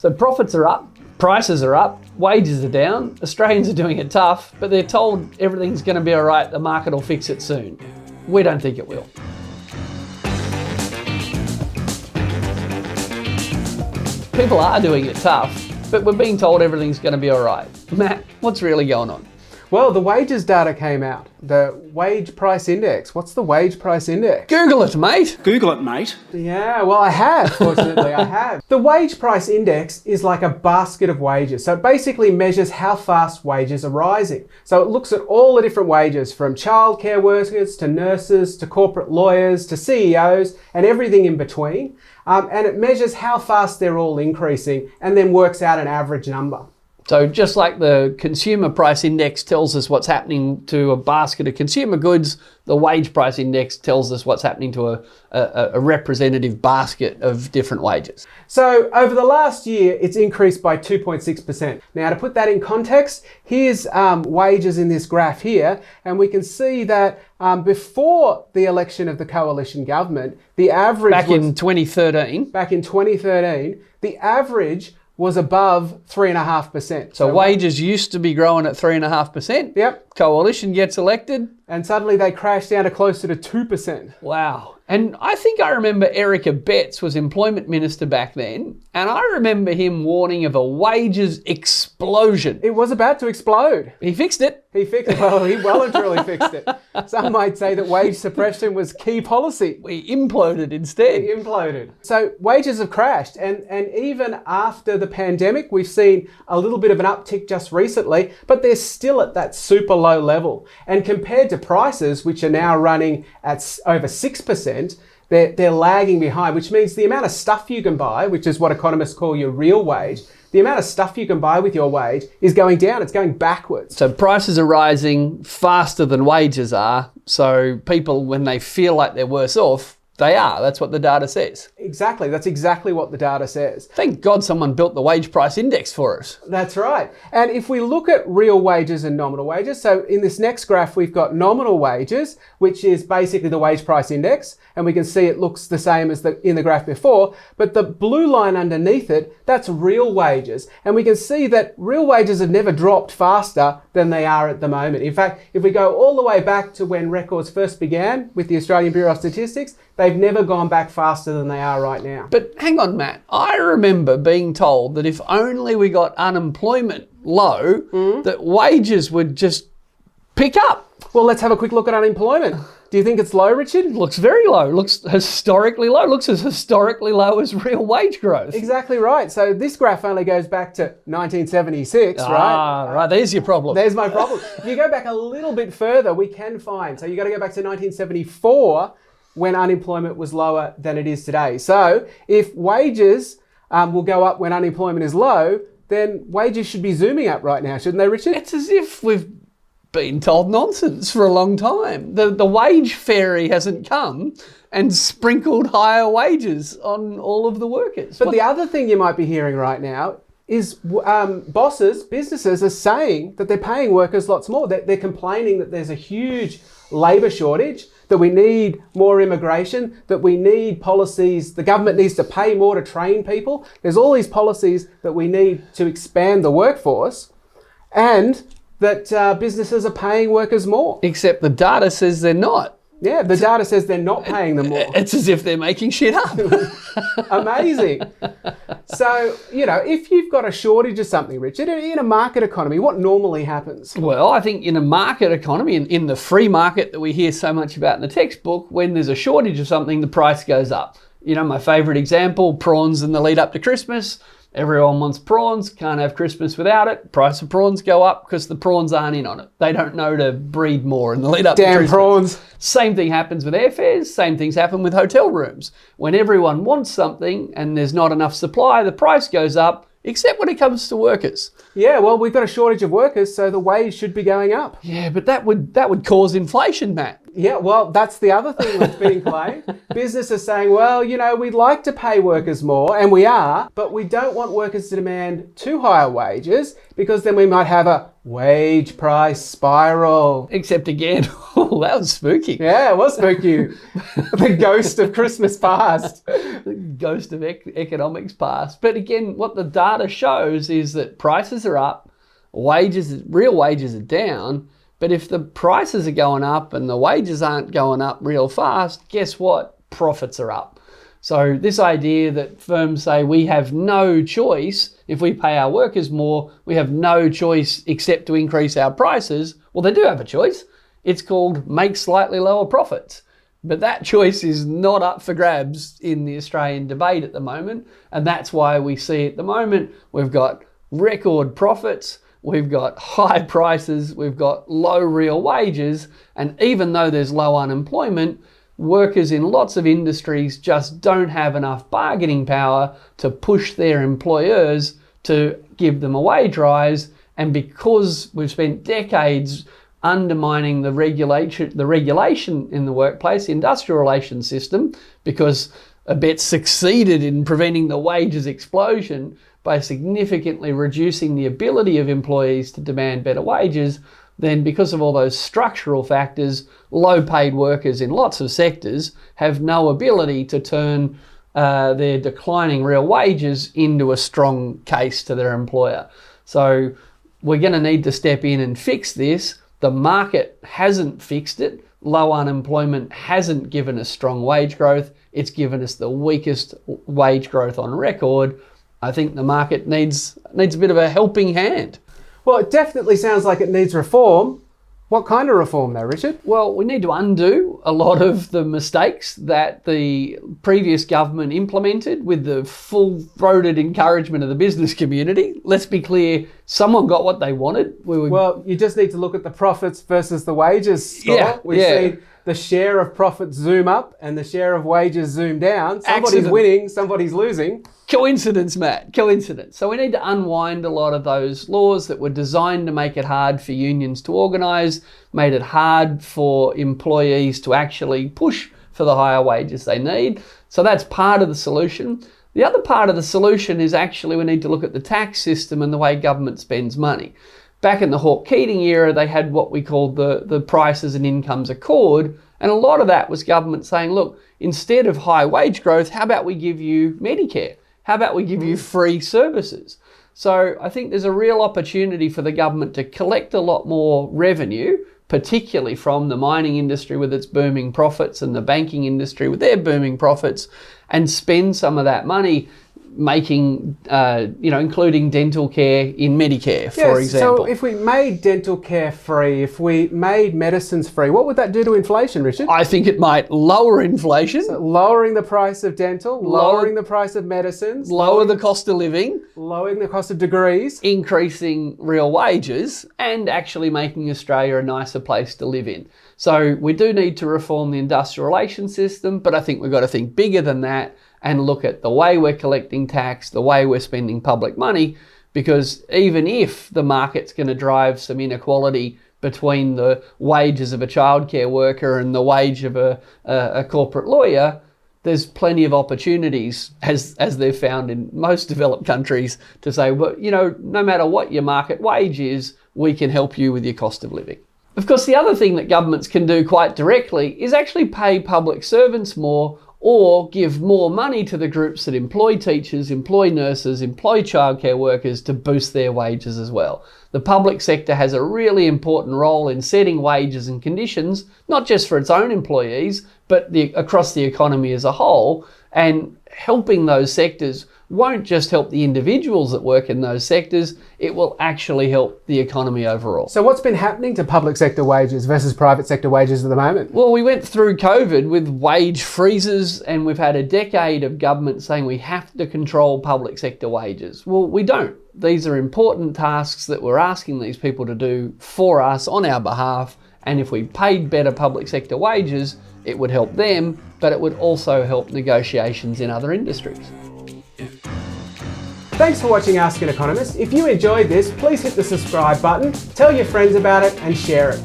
So profits are up, prices are up, wages are down, Australians are doing it tough, but they're told everything's going to be all right, the market will fix it soon. We don't think it will. People are doing it tough, but we're being told everything's going to be all right. Matt, what's really going on? Well, the wages data came out. The wage price index. What's the wage price index? Google it, mate. Google it, mate. Yeah, well, I have, fortunately, I have. The wage price index is like a basket of wages. So it basically measures how fast wages are rising. So it looks at all the different wages, from childcare workers to nurses to corporate lawyers to CEOs and everything in between. And it measures how fast they're all increasing and then works out an average number. So just like the consumer price index tells us what's happening to a basket of consumer goods, the wage price index tells us what's happening to a representative basket of different wages. So over the last year, it's increased by 2.6%. Now, to put that in context, here's wages in this graph here, and we can see that before the election of the coalition government, the average in 2013. Back in 2013, the average was above 3.5%. So wages used to be growing at 3.5%. Yep. Coalition gets elected. And suddenly they crashed down to closer to 2%. Wow. And I think I remember Erica Betts was employment minister back then, and I remember him warning of a wages explosion. It was about to explode. He fixed it. He fixed it. Well, he well and truly fixed it. Some might say that wage suppression was key policy. We imploded instead. He imploded. So wages have crashed, and even after the pandemic, we've seen a little bit of an uptick just recently, but they're still at that super low level. And compared to prices, which are now running at over 6%, they're lagging behind, which means the amount of stuff you can buy, which is what economists call your real wage, the amount of stuff you can buy with your wage is going down. It's going backwards. So prices are rising faster than wages are. So people, when they feel like they're worse off, they are. That's what the data says. Exactly. That's exactly what the data says. Thank God someone built the wage price index for us. That's right. And if we look at real wages and nominal wages, so in this next graph, we've got nominal wages, which is basically the wage price index. And we can see it looks the same as in the graph before, but the blue line underneath it, that's real wages. And we can see that real wages have never dropped faster than they are at the moment. In fact, if we go all the way back to when records first began with the Australian Bureau of Statistics, they've never gone back faster than they are right now. But hang on, Matt. I remember being told that if only we got unemployment low, that wages would just pick up. Well, let's have a quick look at unemployment. Do you think it's low, Richard? It looks very low. It looks historically low. It looks as historically low as real wage growth. Exactly right. So this graph only goes back to 1976, right? Ah, right. There's your problem. There's my problem. If you go back a little bit further, we can find. So you got to go back to 1974 when unemployment was lower than it is today. So if wages will go up when unemployment is low, then wages should be zooming up right now, shouldn't they, Richard? It's as if we've been told nonsense for a long time. The wage fairy hasn't come and sprinkled higher wages on all of the workers. But the other thing you might be hearing right now is bosses, businesses are saying that they're paying workers lots more. They're complaining that there's a huge labour shortage, that we need more immigration, that we need policies, the government needs to pay more to train people. There's all these policies that we need to expand the workforce, and that businesses are paying workers more. Except the data says they're not. Yeah, the data says they're not paying them more. It's as if they're making shit up. Amazing. So, if you've got a shortage of something, Richard, in a market economy, what normally happens? Well, I think in a market economy, in the free market that we hear so much about in the textbook, when there's a shortage of something, the price goes up. My favourite example, prawns in the lead up to Christmas. Everyone wants prawns, can't have Christmas without it. Price of prawns go up because the prawns aren't in on it. They don't know to breed more in the lead up to Christmas. Damn prawns. Same thing happens with airfares, same things happen with hotel rooms. When everyone wants something and there's not enough supply, the price goes up, except when it comes to workers. Yeah, well, we've got a shortage of workers, so the wage should be going up. Yeah, but that would cause inflation, Matt. Yeah, well, that's the other thing that's being claimed. Businesses saying, well, we'd like to pay workers more, and we are, but we don't want workers to demand too high wages because then we might have a wage price spiral. Except again, Oh, that was spooky. Yeah, it was spooky. The ghost of Christmas past. The ghost of economics past. But again, what the data shows is that prices are up, real wages are down. But if the prices are going up and the wages aren't going up real fast, guess what? Profits are up. So this idea that firms say we have no choice, if we pay our workers more, we have no choice except to increase our prices. Well, they do have a choice. It's called make slightly lower profits. But that choice is not up for grabs in the Australian debate at the moment. And that's why we see at the moment we've got record profits, we've got high prices, we've got low real wages. And even though there's low unemployment, workers in lots of industries just don't have enough bargaining power to push their employers to give them a wage rise. And because we've spent decades undermining the regulation in the workplace, the industrial relations system, because ABET succeeded in preventing the wages explosion by significantly reducing the ability of employees to demand better wages, then because of all those structural factors, low paid workers in lots of sectors have no ability to turn their declining real wages into a strong case to their employer. So we're going to need to step in and fix this. The market hasn't fixed it. Low unemployment hasn't given us strong wage growth. It's given us the weakest wage growth on record. I think the market needs a bit of a helping hand. Well, it definitely sounds like it needs reform. What kind of reform though, Richard? Well, we need to undo a lot of the mistakes that the previous government implemented with the full-throated encouragement of the business community. Let's be clear, someone got what they wanted. Well, you just need to look at the profits versus the wages score. We've seen the share of profits zoom up and the share of wages zoom down. Somebody's winning, somebody's losing. Coincidence, Matt, coincidence. So we need to unwind a lot of those laws that were designed to make it hard for unions to organise, made it hard for employees to actually push for the higher wages they need. So that's part of the solution. The other part of the solution is actually we need to look at the tax system and the way government spends money. Back in the Hawke-Keating era, they had what we called the prices and incomes accord. And a lot of that was government saying, look, instead of high wage growth, how about we give you Medicare? How about we give you free services? So I think there's a real opportunity for the government to collect a lot more revenue, particularly from the mining industry with its booming profits and the banking industry with their booming profits, and spend some of that money making, including dental care in Medicare, for example. So if we made dental care free, if we made medicines free, what would that do to inflation, Richard? I think it might lower inflation. So lowering the price of dental, lowering the price of medicines. Lower the cost of living. Lowering the cost of degrees. Increasing real wages and actually making Australia a nicer place to live in. So we do need to reform the industrial relations system, but I think we've got to think bigger than that and look at the way we're collecting tax, the way we're spending public money, because even if the market's going to drive some inequality between the wages of a childcare worker and the wage of a corporate lawyer, there's plenty of opportunities, as they've found in most developed countries, to say, well, no matter what your market wage is, we can help you with your cost of living. Of course, the other thing that governments can do quite directly is actually pay public servants more, or give more money to the groups that employ teachers, employ nurses, employ childcare workers to boost their wages as well. The public sector has a really important role in setting wages and conditions, not just for its own employees, but across the economy as a whole. And helping those sectors won't just help the individuals that work in those sectors, it will actually help the economy overall. So what's been happening to public sector wages versus private sector wages at the moment? Well, we went through COVID with wage freezes, and we've had a decade of government saying we have to control public sector wages. Well, we don't. These are important tasks that we're asking these people to do for us on our behalf. And if we paid better public sector wages, it would help them, but it would also help negotiations in other industries. Thanks for watching Ask an Economist. If you enjoyed this, please hit the subscribe button, tell your friends about it and share it.